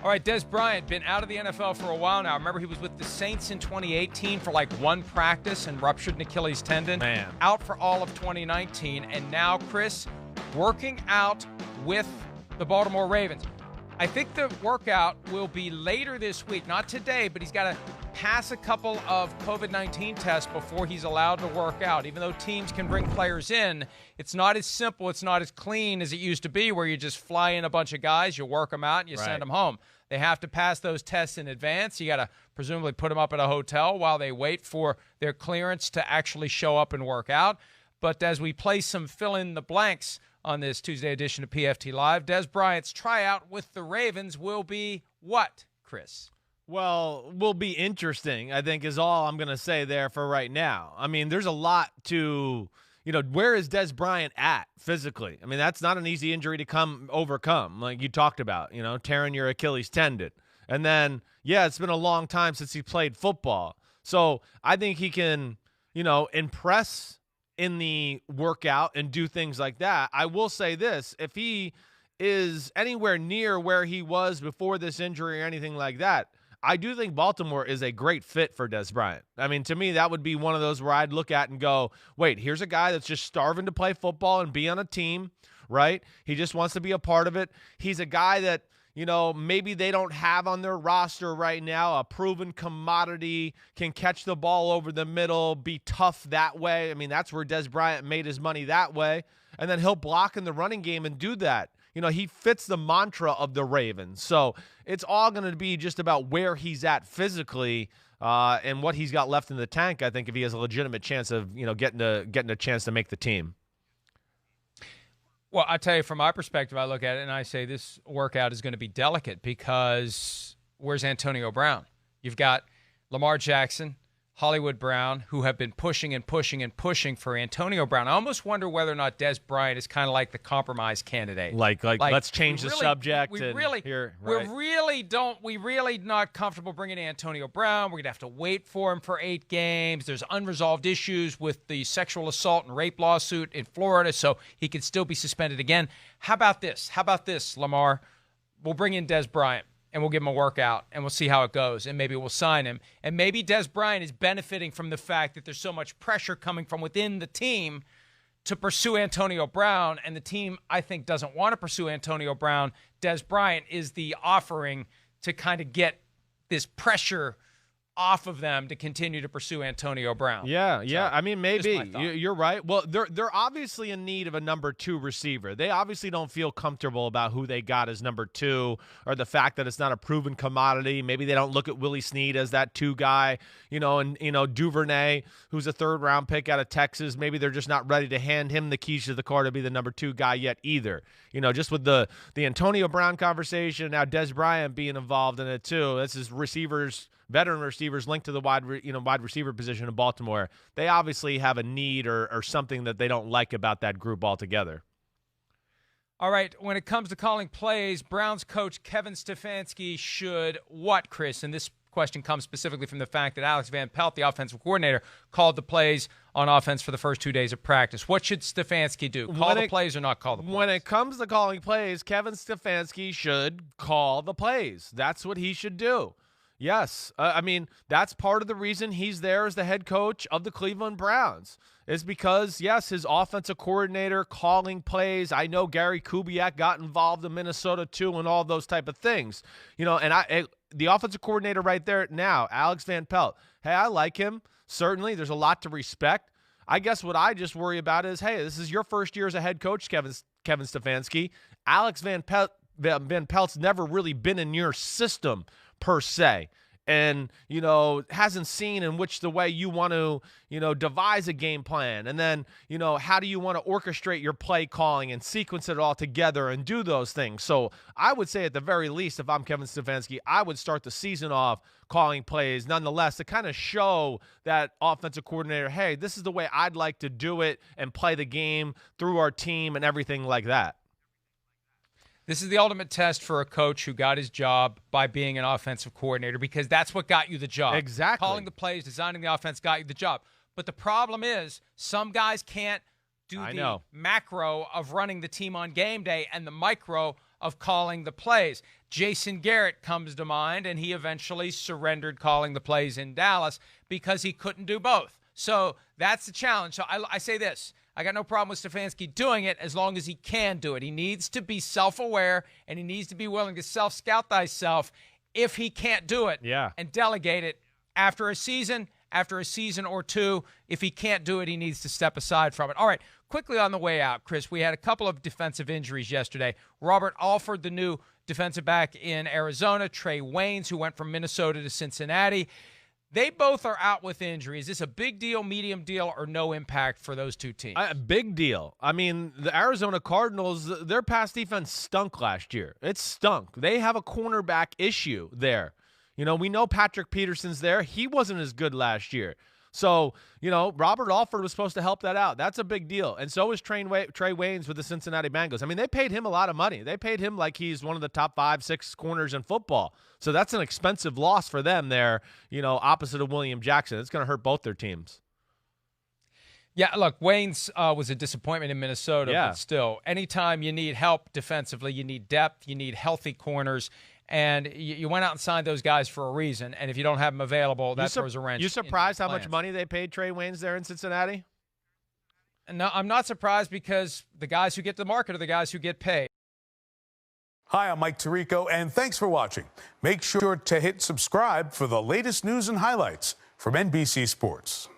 All right, Dez Bryant, been out of the NFL for a while now. Remember, he was with the Saints in 2018 for like one practice and ruptured an Achilles tendon. Man. Out for all of 2019. And now, Chris, working out with the Baltimore Ravens. I think the workout will be later this week, not today, but he's got to pass a couple of COVID-19 tests before he's allowed to work out. Even though teams can bring players in, it's not as simple, it's not as clean as it used to be where you just fly in a bunch of guys, you work them out, and you send them home. They have to pass those tests in advance. You got to presumably put them up at a hotel while they wait for their clearance to actually show up and work out. But as we play some fill-in-the-blanks on this Tuesday edition of PFT Live, Dez Bryant's tryout with the Ravens will be what, Chris? Well, will be interesting, I think, is all I'm going to say there for right now. I mean, there's a lot to, where is Dez Bryant at physically? I mean, that's not an easy injury to overcome, like you talked about, tearing your Achilles tendon. And then, it's been a long time since he played football. So I think he can, impress in the workout and do things like that. I will say this, if he is anywhere near where he was before this injury or anything like that, I do think Baltimore is a great fit for Dez Bryant. I mean, to me, that would be one of those where I'd look at and go, wait, here's a guy that's just starving to play football and be on a team, right? He just wants to be a part of it. He's a guy that, maybe they don't have on their roster right now, a proven commodity, can catch the ball over the middle, be tough that way. I mean, that's where Dez Bryant made his money that way. And then he'll block in the running game and do that. He fits the mantra of the Ravens. So it's all going to be just about where he's at physically and what he's got left in the tank, I think, if he has a legitimate chance of, getting a chance to make the team. Well, I tell you, from my perspective, I look at it and I say this workout is going to be delicate because where's Antonio Brown? You've got Lamar Jackson, Hollywood Brown, who have been pushing and pushing and pushing for Antonio Brown. I almost wonder whether or not Dez Bryant is kind of like the compromise candidate. Like let's change the subject. We're really not comfortable bringing Antonio Brown. We're going to have to wait for him for 8 games. There's unresolved issues with the sexual assault and rape lawsuit in Florida, so he could still be suspended again. How about this, Lamar? We'll bring in Dez Bryant. And we'll give him a workout, and we'll see how it goes, and maybe we'll sign him. And maybe Dez Bryant is benefiting from the fact that there's so much pressure coming from within the team to pursue Antonio Brown, and the team, I think, doesn't want to pursue Antonio Brown. Dez Bryant is the offering to kind of get this pressure off of them to continue to pursue Antonio Brown. Yeah. So, I mean, maybe. You're right. Well, they're obviously in need of a number 2 receiver. They obviously don't feel comfortable about who they got as number 2 or the fact that it's not a proven commodity. Maybe they don't look at Willie Snead as that 2 guy, and Duvernay, who's a 3rd-round pick out of Texas. Maybe they're just not ready to hand him the keys to the car to be the number 2 guy yet either. Just with the Antonio Brown conversation, now Dez Bryant being involved in it too. This is veteran receivers linked to the wide receiver position in Baltimore. They obviously have a need or something that they don't like about that group altogether. All right, when it comes to calling plays, Browns coach Kevin Stefanski should what, Chris? And this question comes specifically from the fact that Alex Van Pelt, the offensive coordinator, called the plays on offense for the first 2 days of practice. What should Stefanski do? Call the plays or not call the plays? When it comes to calling plays, Kevin Stefanski should call the plays. That's what he should do. Yes. I mean, that's part of the reason he's there as the head coach of the Cleveland Browns is because, yes, his offensive coordinator calling plays. I know Gary Kubiak got involved in Minnesota too and all those type of things. And the offensive coordinator right there now, Alex Van Pelt, hey, I like him. Certainly, there's a lot to respect. I guess what I just worry about is, hey, this is your first year as a head coach, Kevin Stefanski. Alex Van Pelt's never really been in your system per se, and hasn't seen in which the way you want to devise a game plan, and then how do you want to orchestrate your play calling and sequence it all together and do those things. So I would say at the very least, if I'm Kevin Stefanski, I would start the season off calling plays nonetheless to kind of show that offensive coordinator, hey, this is the way I'd like to do it and play the game through our team and everything like that. This is the ultimate test for a coach who got his job by being an offensive coordinator because that's what got you the job. Exactly. Calling the plays, designing the offense got you the job. But the problem is some guys can't do the macro of running the team on game day and the micro of calling the plays. Jason Garrett comes to mind, and he eventually surrendered calling the plays in Dallas because he couldn't do both. So that's the challenge. So I say this. I got no problem with Stefanski doing it as long as he can do it. He needs to be self-aware, and he needs to be willing to self-scout thyself if he can't do it and delegate it after a season or two. If he can't do it, he needs to step aside from it. All right, quickly on the way out, Chris, we had a couple of defensive injuries yesterday. Robert Alford, the new defensive back in Arizona, Trey Waynes, who went from Minnesota to Cincinnati. They both are out with injury. Is this a big deal, medium deal, or no impact for those two teams? Big deal. I mean, the Arizona Cardinals, their pass defense stunk last year. It stunk. They have a cornerback issue there. You know, we know Patrick Peterson's there. He wasn't as good last year. So, you know, Robert Alford was supposed to help that out. That's a big deal. And so is Trey Waynes with the Cincinnati Bengals. I mean, they paid him a lot of money. They paid him like he's one of the top 5-6 corners in football. So that's an expensive loss for them there, you know, opposite of William Jackson. It's going to hurt both their teams. Yeah, look, Waynes was a disappointment in Minnesota, but still, anytime you need help defensively, you need depth, you need healthy corners. And you went out and signed those guys for a reason, and if you don't have them available, that throws a wrench. You surprised how much money they paid Trey Waynes there in Cincinnati? No, I'm not surprised because the guys who get the market are the guys who get paid. Hi, I'm Mike Tirico, and thanks for watching. Make sure to hit subscribe for the latest news and highlights from NBC Sports.